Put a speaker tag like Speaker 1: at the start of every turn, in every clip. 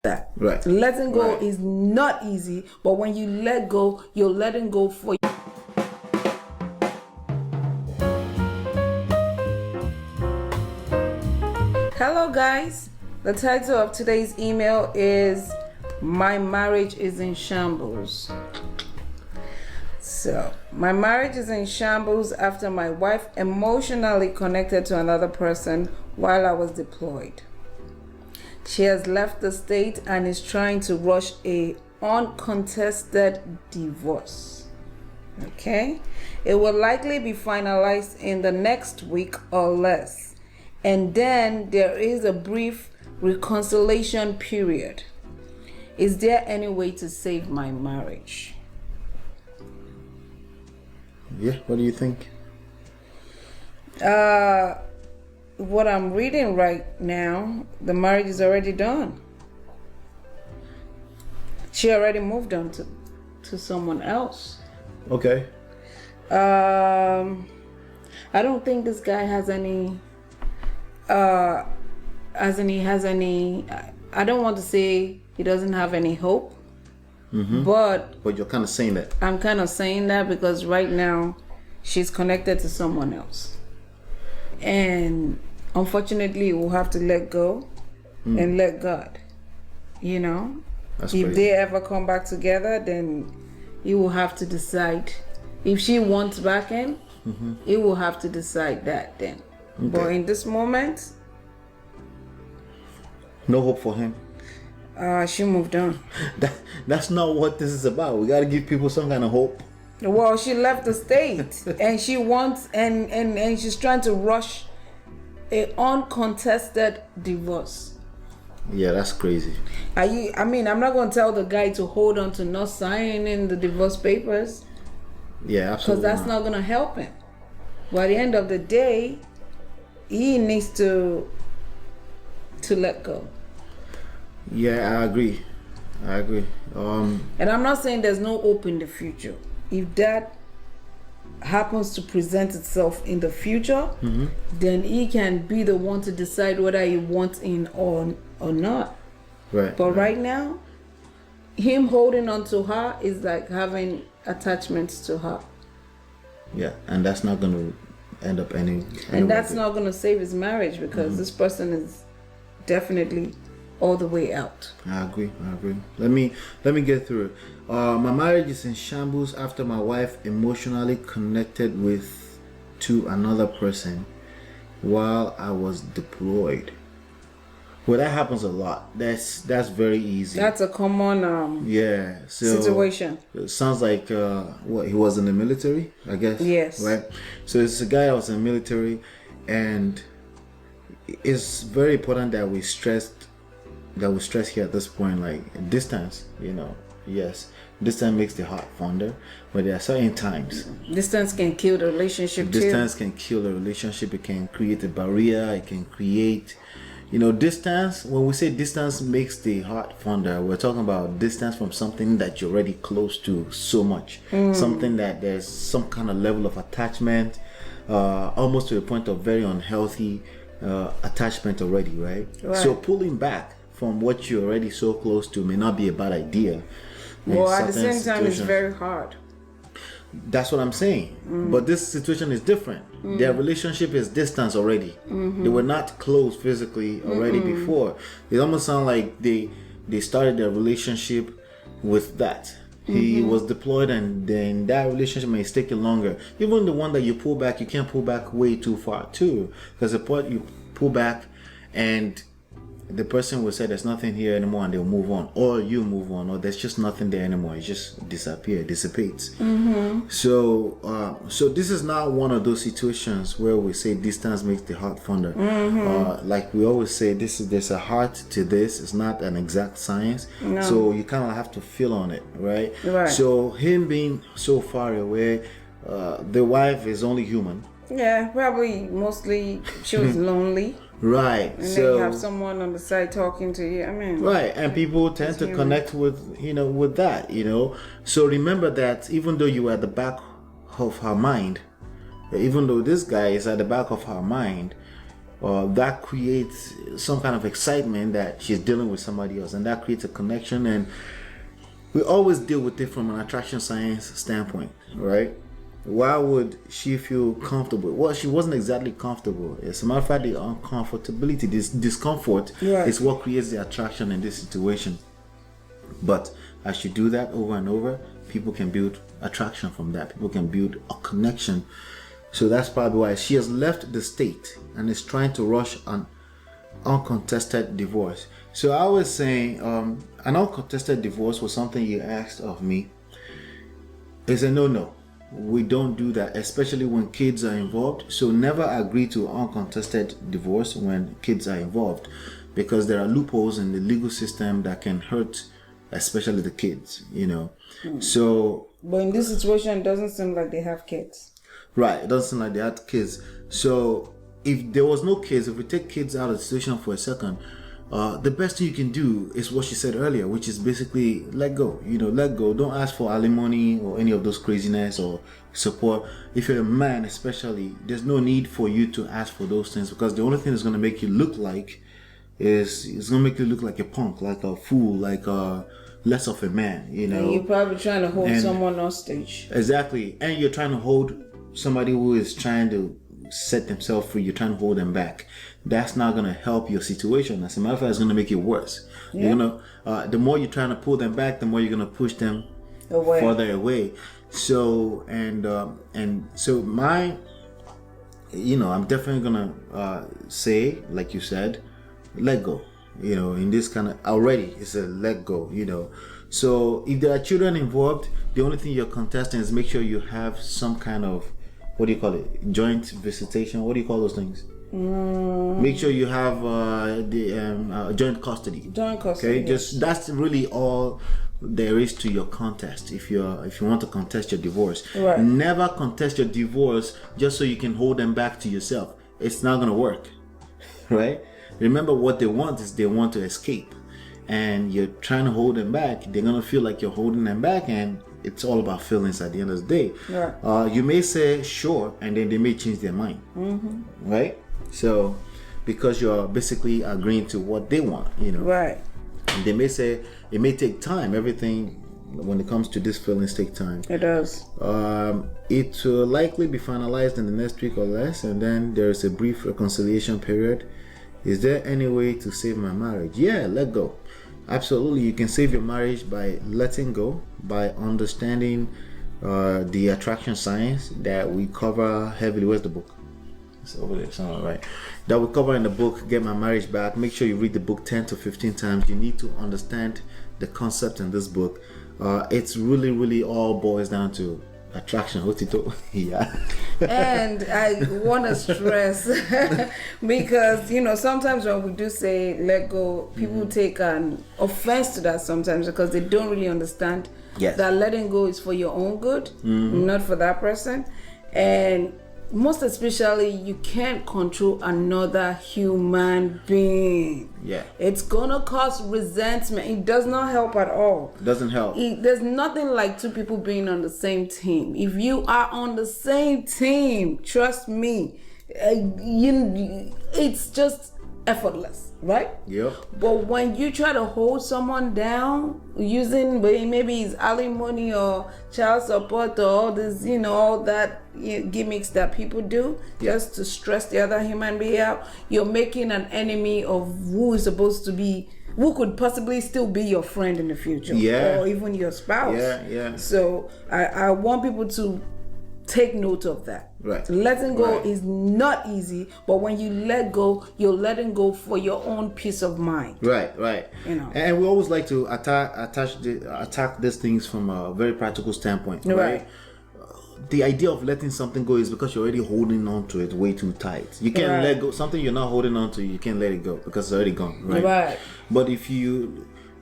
Speaker 1: that.
Speaker 2: Right.
Speaker 1: Letting go is not easy, but when you let go, you're letting go for you. Hello guys, the title of today's email is My Marriage is in Shambles. So, my marriage is in shambles after my wife emotionally connected to another person while I was deployed. She has left the state and is trying to rush a uncontested divorce. Okay? It will likely be finalized in the next week or less. And then there is a brief reconciliation period. Is there any way to save my marriage?
Speaker 2: Yeah, what do you think?
Speaker 1: What I'm reading right now, the marriage is already done. She already moved on to someone else.
Speaker 2: Okay.
Speaker 1: I don't think this guy has any I don't want to say he doesn't have any hope. But
Speaker 2: you're kind of saying that.
Speaker 1: I'm kind of saying that because right now she's connected to someone else. And unfortunately, we'll have to let go and let God. You know?
Speaker 2: That's
Speaker 1: if
Speaker 2: crazy.
Speaker 1: they ever come back together, then you will have to decide. If she wants back in, you will have to decide that then.
Speaker 2: Okay.
Speaker 1: But in this moment,
Speaker 2: No hope for him.
Speaker 1: she moved on.
Speaker 2: That's not what this is about. We got to give people some kind of hope.
Speaker 1: Well, she left the state and she wants and she's trying to rush a uncontested divorce.
Speaker 2: Yeah, that's crazy.
Speaker 1: I'm not going to tell the guy to hold on to not signing the divorce papers
Speaker 2: Yeah,
Speaker 1: because
Speaker 2: absolutely.
Speaker 1: that's not going to help him. But at the end of the day, he needs to let go.
Speaker 2: Yeah, I agree.
Speaker 1: And I'm not saying there's no hope in the future. If that happens to present itself in the future, then he can be the one to decide whether he wants in or not.
Speaker 2: Right.
Speaker 1: But right now, him holding on to her is like having attachments to her.
Speaker 2: Yeah, and that's not going to end up any.
Speaker 1: And that's not going to save his marriage because this person is definitely all the way out.
Speaker 2: I agree. Let me get through it. My marriage is in shambles after my wife emotionally connected to another person while I was deployed. Well, that happens a lot. That's very easy.
Speaker 1: That's a common situation.
Speaker 2: It sounds like he was in the military, I guess.
Speaker 1: Yes.
Speaker 2: Right. So it's a guy that was in the military, and it's very important that we stress here at this point, like distance. Yes, distance makes the heart fonder, but there are certain times
Speaker 1: Distance can kill the relationship
Speaker 2: distance can kill the relationship. It can create a barrier. It can create, distance. When we say distance makes the heart fonder, we're talking about distance from something that you're already close to so much, something that there's some kind of level of attachment, almost to the point of very unhealthy attachment already, right? So pulling back from what you're already so close to may not be a bad idea.
Speaker 1: Well, at the same time, it's very hard.
Speaker 2: That's what I'm saying. But this situation is different. Their relationship is distance already. They were not close physically already before. It almost sounds like they started their relationship with that. He was deployed, and then that relationship may take longer. Even the one that you pull back, you can't pull back way too far too, because the point you pull back and the person will say there's nothing here anymore and they'll move on, or you move on, or there's just nothing there anymore. It just dissipates. So this is not one of those situations where we say distance makes the heart fonder. Like we always say, there's a heart to this. It's not an exact science.
Speaker 1: No.
Speaker 2: So you kind of have to feel on it, right? So him being so far away, the wife is only human.
Speaker 1: Yeah, probably mostly she was lonely.
Speaker 2: Right.
Speaker 1: And then you have someone on the side talking to you.
Speaker 2: Right, and people tend to connect with that, So remember that even though you are at the back of her mind, even though this guy is at the back of her mind, that creates some kind of excitement that she's dealing with somebody else, and that creates a connection. And we always deal with it from an attraction science standpoint, right? Why would she feel comfortable? Well, she wasn't exactly comfortable. As a matter of fact, the uncomfortability, this discomfort, is what creates the attraction in this situation. But as you do that over and over, people can build attraction from that. People can build a connection. So that's probably why she has left the state and is trying to rush an uncontested divorce. So I was saying, an uncontested divorce was something you asked of me. It's a no. We don't do that, especially when kids are involved. So never agree to uncontested divorce when kids are involved, because there are loopholes in the legal system that can hurt, especially the kids, So,
Speaker 1: but in this situation, it doesn't seem like they have kids.
Speaker 2: Right, it doesn't seem like they had kids. So if there was no kids, if we take kids out of the situation for a second, the best thing you can do is what she said earlier, which is basically let go. Let go. Don't ask for alimony or any of those craziness or support. If you're a man, especially, there's no need for you to ask for those things, because the only thing that's going to make you look like is it's going to make you look like a punk, like a fool, like less of a man.
Speaker 1: And you're probably trying to hold someone hostage.
Speaker 2: Exactly, and you're trying to hold somebody who is trying to set themselves free. You're trying to hold them back. That's not going to help your situation. As a matter of fact, it's going to make it worse. The more you're trying to pull them back, the more you're going to push them further away. So so my, I'm definitely going to say, like you said, let go. In this kind of, already it's a let go. So if there are children involved, the only thing you're contesting is make sure you have some kind of, what do you call it? Joint visitation. What do you call those things? Make sure you have the joint custody.
Speaker 1: Joint custody.
Speaker 2: Okay, just that's really all there is to your contest. If you want to contest your divorce,
Speaker 1: right.
Speaker 2: Never contest your divorce just so you can hold them back to yourself. It's not gonna work, right? Remember, what they want is they want to escape, and you're trying to hold them back. They're gonna feel like you're holding them back, and it's all about feelings at the end of the day.
Speaker 1: Right.
Speaker 2: You may say sure, and then they may change their mind, right? So, because you're basically agreeing to what they want,
Speaker 1: Right.
Speaker 2: And they may say it may take time. Everything, when it comes to these feelings, take time.
Speaker 1: It does.
Speaker 2: It will likely be finalized in the next week or less, and then there's a brief reconciliation period. Is there any way to save my marriage? Yeah, let go. Absolutely, you can save your marriage by letting go, by understanding the attraction science that we cover heavily. Where's the book? It's over there somewhere, right? That we cover in the book, Get My Marriage Back. Make sure you read the book 10 to 15 times. You need to understand the concept in this book. It's really, really all boils down to attraction. Yeah.
Speaker 1: And I want to stress because sometimes when we do say let go, people take an offense to that sometimes, because they don't really understand that letting go is for your own good, not for that person. And most especially, you can't control another human being.
Speaker 2: Yeah.
Speaker 1: It's gonna cause resentment. It does not help at all.
Speaker 2: It doesn't help.
Speaker 1: There's nothing like two people being on the same team. If you are on the same team, trust me, it's just effortless, right?
Speaker 2: Yep.
Speaker 1: But when you try to hold someone down using maybe it's alimony or child support or all this, all that gimmicks that people do just to stress the other human being out, you're making an enemy of who could possibly still be your friend in the future, or even your spouse.
Speaker 2: Yeah.
Speaker 1: So I want people to take note of that.
Speaker 2: Right.
Speaker 1: Letting go is not easy, but when you let go, you're letting go for your own peace of mind.
Speaker 2: Right. And we always like to attack these things from a very practical standpoint. Right. The idea of letting something go is because you're already holding on to it way too tight. You can't let go. Something you're not holding on to, you can't let it go because it's already gone. Right. But if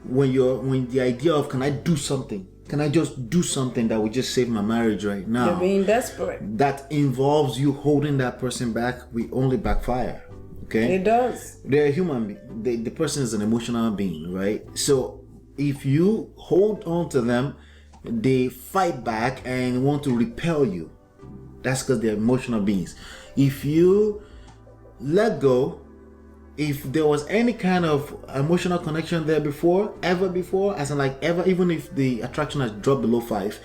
Speaker 2: when the idea of can I do something? Can I just do something that would just save my marriage right now?
Speaker 1: You're being desperate.
Speaker 2: That involves you holding that person back. We only backfire. Okay?
Speaker 1: It does.
Speaker 2: They're a human being. The person is an emotional being, right? So if you hold on to them, they fight back and want to repel you. That's because they're emotional beings. If you let go. If there was any kind of emotional connection there ever before, as in like ever, even if the attraction has dropped below 5,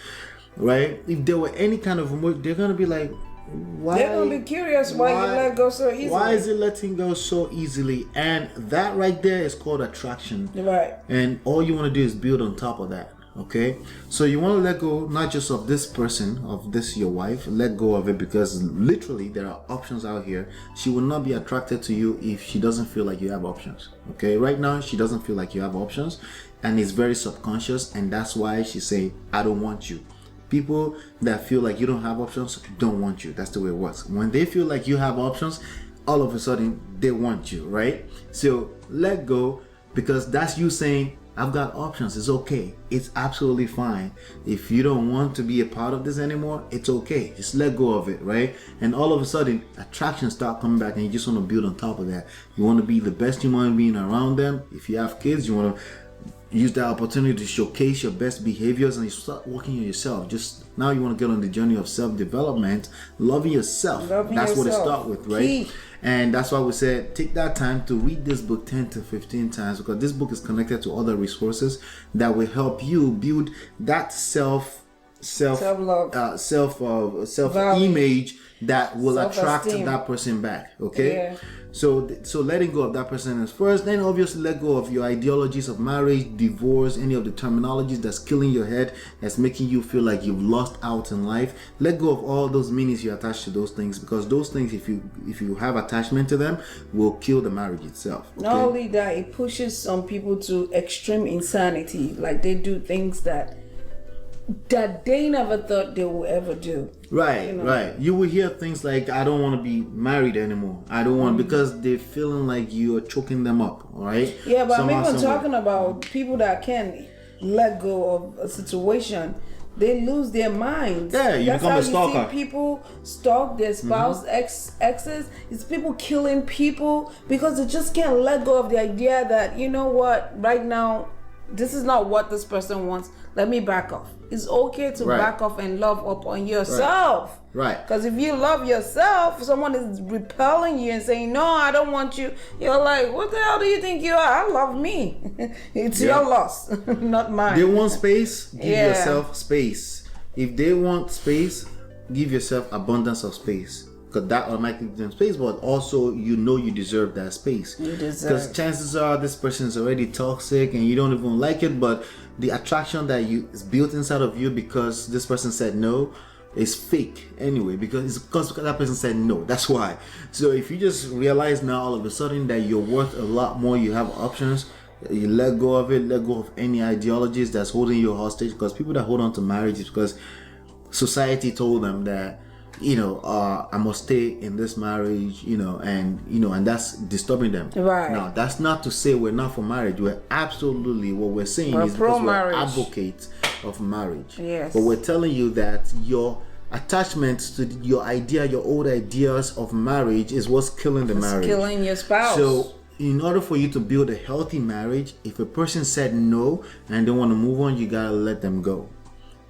Speaker 2: right? If there were any kind of emotion, they're gonna be like, why?
Speaker 1: They're gonna be curious why you let go so easily.
Speaker 2: Why is it letting go so easily? And that right there is called attraction.
Speaker 1: Right.
Speaker 2: And all you want to do is build on top of that. Okay, so you want to let go not just of this person, of this your wife. Let go of it, because literally there are options out here. She will not be attracted to you if she doesn't feel like you have options. Okay, right now she doesn't feel like you have options, and it's very subconscious, and that's why she say, I don't want you. People that feel like you don't have options don't want you. That's the way it works. When they feel like you have options, all of a sudden they want you, right? So let go, because that's you saying, I've got options. It's okay. It's absolutely fine. If you don't want to be a part of this anymore, it's okay. Just let go of it, right? And all of a sudden, attractions start coming back, and you just want to build on top of that. You want to be the best human being around them. If you have kids, you want to use that opportunity to showcase your best behaviors, and you start working on yourself. Just now you want to get on the journey of self-development, loving yourself. That's what it starts with, right?
Speaker 1: Key.
Speaker 2: And that's why we said take that time to read this book 10 to 15 times, because this book is connected to other resources that will help you build that
Speaker 1: Self-love.
Speaker 2: self-image that will attract
Speaker 1: Self-esteem.
Speaker 2: that person back. Okay.
Speaker 1: Yeah.
Speaker 2: So letting go of that person is first. Then obviously let go of your ideologies of marriage, divorce, any of the terminologies that's killing your head, that's making you feel like you've lost out in life. Let go of all those meanings you attach to those things, because those things, if you have attachment to them, will kill the marriage itself. Okay?
Speaker 1: Not only that, it pushes some people to extreme insanity. Like they do things that they never thought they would ever do.
Speaker 2: Right, right. You will hear things like, I don't want to be married anymore. I don't want, because they're feeling like you're choking them up, all right?
Speaker 1: Yeah, but I'm even talking about people that can let go of a situation. They lose their minds.
Speaker 2: Yeah, you become a stalker.
Speaker 1: You see people stalk their spouse, exes. It's people killing people because they just can't let go of the idea that, you know what, right now, this is not what this person wants. Let me back off. It's okay to back off and love up on yourself.
Speaker 2: Right.
Speaker 1: Because if you love yourself, someone is repelling you and saying, no, I don't want you. You're like, what the hell do you think you are? I love me. It's your loss, not mine.
Speaker 2: They want space, give yourself space. If they want space, give yourself abundance of space. Because that automatically gives them space, but also you deserve that space.
Speaker 1: You deserve.
Speaker 2: Because chances are this person is already toxic and you don't even like it, but the attraction that is built inside of you because this person said no is fake anyway, because that person said no. That's why. So if you just realize now all of a sudden that you're worth a lot more, you have options, you let go of it, let go of any ideologies that's holding you hostage. Because people that hold on to marriage is because society told them that, I must stay in this marriage, and that's disturbing them.
Speaker 1: Right.
Speaker 2: Now, that's not to say we're not for marriage. We're absolutely, what we're saying is because we're advocates of marriage.
Speaker 1: Yes.
Speaker 2: But we're telling you that your attachment to your old ideas of marriage is what's killing the marriage.
Speaker 1: Killing your spouse.
Speaker 2: So, in order for you to build a healthy marriage, if a person said no and they want to move on, you gotta let them go.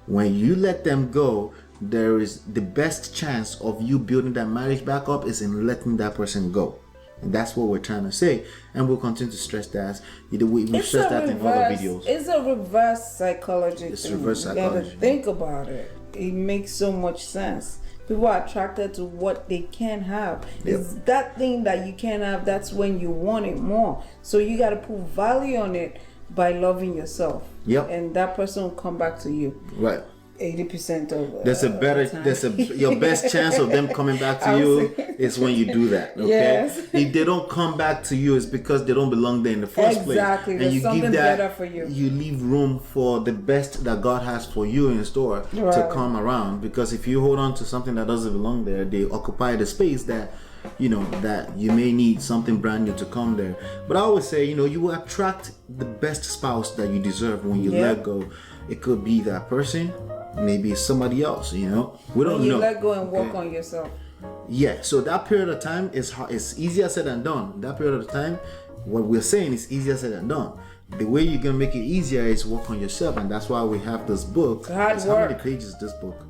Speaker 2: When you let them go, there is the best chance of you building that marriage back up is in letting that person go. And that's what we're trying to say. And we'll continue to stress that. We stress that in other videos.
Speaker 1: It's a reverse psychology.
Speaker 2: It's reverse psychology.
Speaker 1: You gotta think about it. It makes so much sense. People are attracted to what they can have. It's that thing that you can have, that's when you want it more. So you gotta put value on it by loving yourself.
Speaker 2: Yep.
Speaker 1: And that person will come back to you.
Speaker 2: Right.
Speaker 1: 80% of
Speaker 2: your best chance of them coming back to you is when you do that. Okay.
Speaker 1: Yes.
Speaker 2: If they don't come back to you, it's because they don't belong there in the first place.
Speaker 1: Exactly.
Speaker 2: And
Speaker 1: There's
Speaker 2: you
Speaker 1: something
Speaker 2: give that,
Speaker 1: better for you.
Speaker 2: You leave room for the best that God has for you in store to come around. Because if you hold on to something that doesn't belong there, they occupy the space that that you may need something brand new to come there. But I always say, you will attract the best spouse that you deserve when you let go. It could be that person, maybe somebody else, we don't know.
Speaker 1: You let go and work on yourself.
Speaker 2: Yeah, so that period of time is easier said than done. That period of time, what we're saying is easier said than done. The way you're gonna make it easier is work on yourself, and that's why we have this book. How many pages is this book?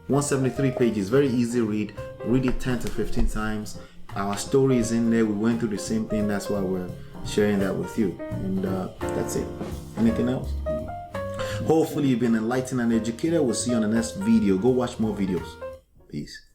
Speaker 2: 173 pages. Very easy read. Read it 10 to 15 times. our story is in there. We went through the same thing. That's why we're sharing that with you. And that's it. Anything else? Hopefully you've been enlightened and educated. We'll see you on the next video. Go watch more videos. Peace.